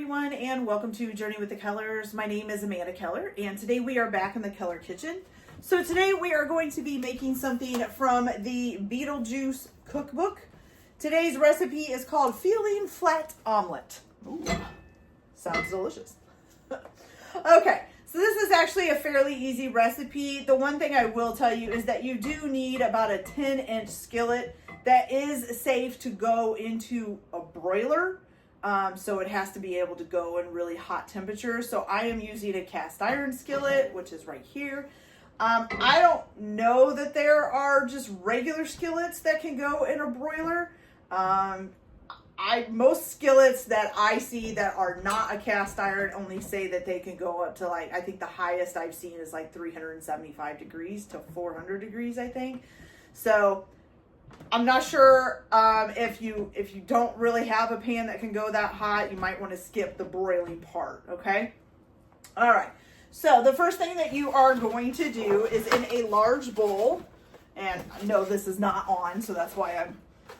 everyone, and welcome to Journey with the Kellers. My name is Amanda Keller, and today we are back in the Keller kitchen. So today we are going to be making something from the Beetlejuice cookbook. Today's recipe is called Flat Omelet. Ooh, sounds delicious. Okay, so this is actually a fairly easy recipe. The one thing I will tell you is that you do need about a 10-inch skillet that is safe to go into a broiler. So it has to be able to go in really hot temperatures. So I am using a cast iron skillet, which is right here. I don't know that there are just regular skillets that can go in a broiler. Most skillets that I see that are not a cast iron only say that they can go up to, like, I think the highest I've seen is like 375 degrees to 400 degrees, I think. So I'm not sure if you don't really have a pan that can go that hot, you might want to skip the broiling part, okay? All right, so the first thing that you are going to do is in a large bowl, and no, this is not on, so that's why I'm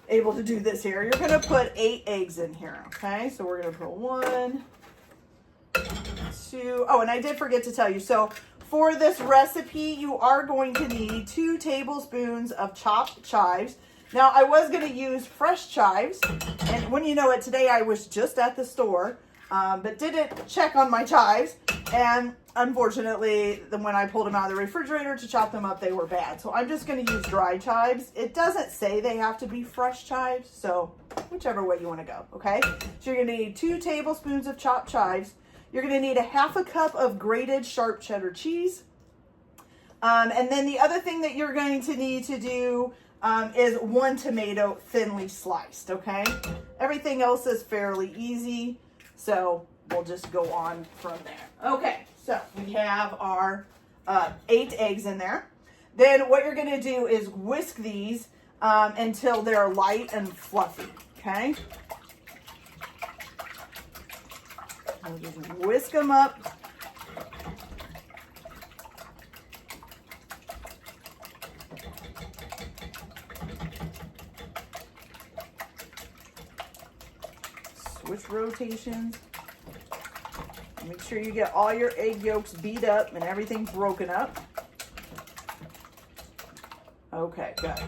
able to do this here. You're going to put 8 eggs in here, okay? So we're going to put 1, 2, oh, and I did forget to tell you, so for this recipe, you are going to need 2 tablespoons of chopped chives. Now, I was going to use fresh chives, and when you know it, today I was just at the store, but didn't check on my chives, and unfortunately, when I pulled them out of the refrigerator to chop them up, they were bad. So I'm just going to use dry chives. It doesn't say they have to be fresh chives, so whichever way you want to go, okay? So you're going to need 2 tablespoons of chopped chives. You're going to need a half a cup of grated sharp cheddar cheese. And then the other thing that you're going to need to do is 1 tomato thinly sliced, okay? Everything else is fairly easy, so we'll just go on from there. Okay, so we have our 8 eggs in there. Then what you're going to do is whisk these until they're light and fluffy, okay? We'll just whisk them up. Switch rotations. Make sure you get all your egg yolks beat up and everything broken up. Okay, good.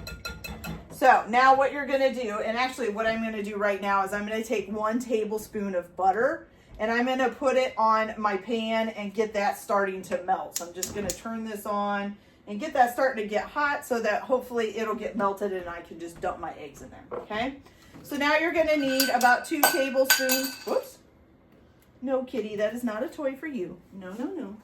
So now what you're going to do, and actually what I'm going to do right now is I'm going to take 1 tablespoon of butter and I'm going to put it on my pan and get that starting to melt. So I'm just going to turn this on and get that starting to get hot so that hopefully it'll get melted and I can just dump my eggs in there, okay? So now you're going to need about 2 tablespoons. Whoops. No, kitty, that is not a toy for you. No, no, no.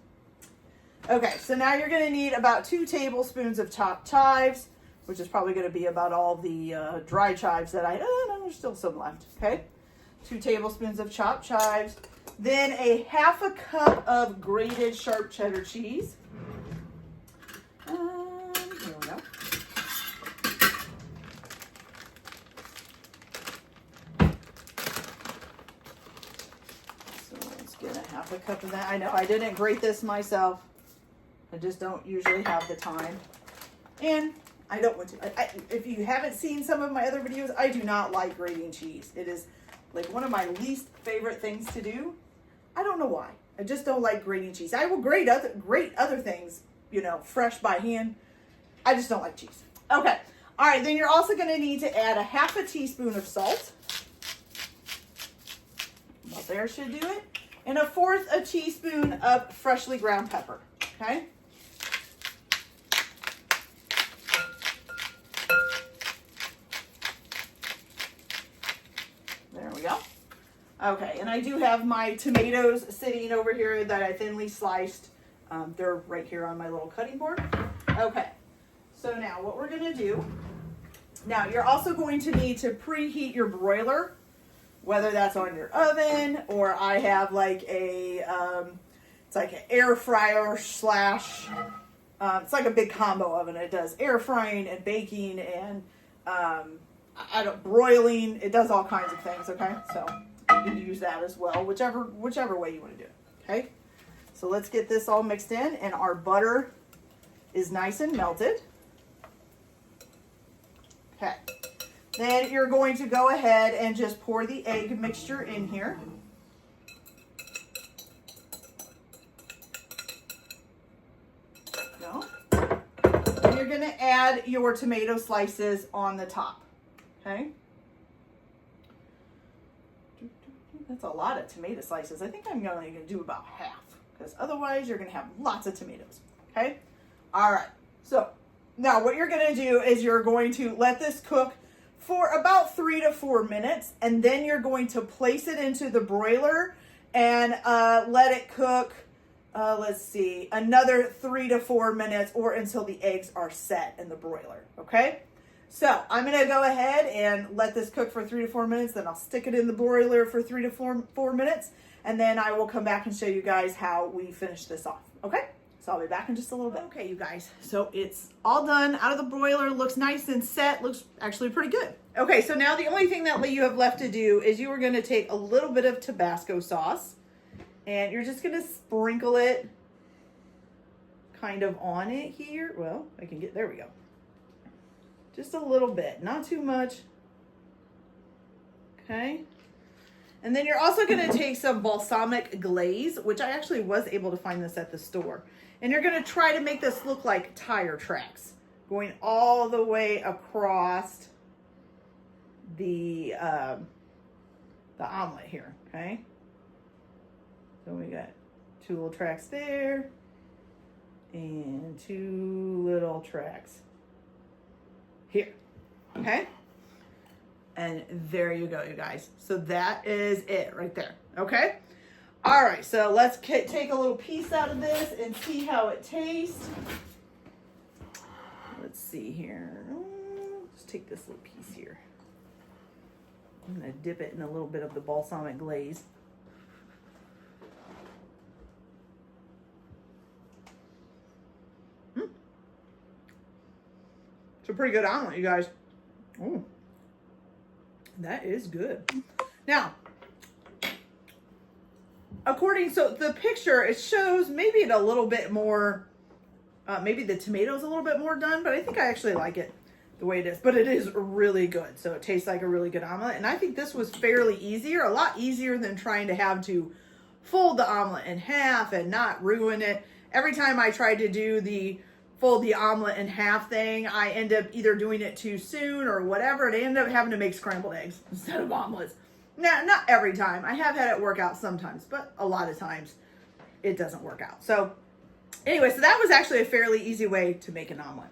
Okay, so now you're going to need about 2 tablespoons of chopped chives, which is probably going to be about all the dry chives that no, there's still some left, okay? 2 tablespoons of chopped chives. Then a half a cup of grated sharp cheddar cheese. Here we go. Get a half a cup of that. I know I didn't grate this myself. I just don't usually have the time. And I don't want to. If you haven't seen some of my other videos, I do not like grating cheese. It is like one of my least favorite things to do. I don't know why. I just don't like grating cheese. I will grate other things, you know, fresh by hand. I just don't like cheese. Okay. All right. Then you're also going to need to add a half a teaspoon of salt. About there should do it. And 1/4 teaspoon of freshly ground pepper, okay? There we go. Okay, and I do have my tomatoes sitting over here that I thinly sliced. They're right here on my little cutting board. Okay, so now what we're gonna do, now you're also going to need to preheat your broiler, whether that's on your oven or I have like a, it's like an air fryer slash, it's like a big combo oven. It does air frying and baking and broiling. It does all kinds of things, okay? So you can use that as well, whichever way you want to do it, okay? So let's get this all mixed in, and our butter is nice and melted. Okay. Then you're going to go ahead and just pour the egg mixture in here. going to add your tomato slices on the top. Okay. That's a lot of tomato slices. I think I'm only going to do about half because otherwise you're going to have lots of tomatoes. Okay. All right. So now what you're going to do is you're going to let this cook for about 3 to 4 minutes, and then you're going to place it into the broiler and let it cook, let's see, another 3 to 4 minutes or until the eggs are set in the broiler, okay? So I'm going to go ahead and let this cook for 3 to 4 minutes, then I'll stick it in the broiler for 3 to 4 minutes, and then I will come back and show you guys how we finish this off, okay? So I'll be back in just a little bit. Okay, you guys, so it's all done out of the broiler, looks nice and set, looks actually pretty good. Okay, so now the only thing that you have left to do is you are gonna take a little bit of Tabasco sauce and you're just gonna sprinkle it kind of on it here. Well, I can get, there we go. Just a little bit, not too much. Okay. And then you're also gonna take some balsamic glaze, which I actually was able to find this at the store. And you're gonna try to make this look like tire tracks, going all the way across the omelet here, okay? So we got 2 little tracks there and 2 little tracks here, okay? And there you go, you guys. So that is it right there, okay? All right, so let's take a little piece out of this and see how it tastes. Let's see here. Let's take this little piece here. I'm gonna dip it in a little bit of the balsamic glaze. It's a pretty good omelet, you guys. Oh, that is good. Now, so the picture, it shows maybe it a little bit more, maybe the tomato's a little bit more done, but I think I actually like it the way it is, but it is really good. So it tastes like a really good omelet. And I think this was fairly easier, a lot easier than trying to have to fold the omelet in half and not ruin it. Every time I tried to do the fold the omelet in half thing, I end up either doing it too soon or whatever, and I end up having to make scrambled eggs instead of omelets. Now, not every time. I have had it work out sometimes, but a lot of times it doesn't work out. So anyway, so that was actually a fairly easy way to make an omelet.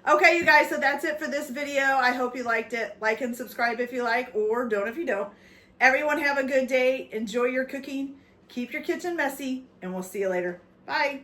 Okay, you guys, so that's it for this video. I hope you liked it. Like and subscribe if you like, or don't if you don't. Everyone have a good day. Enjoy your cooking. Keep your kitchen messy, and we'll see you later. Bye.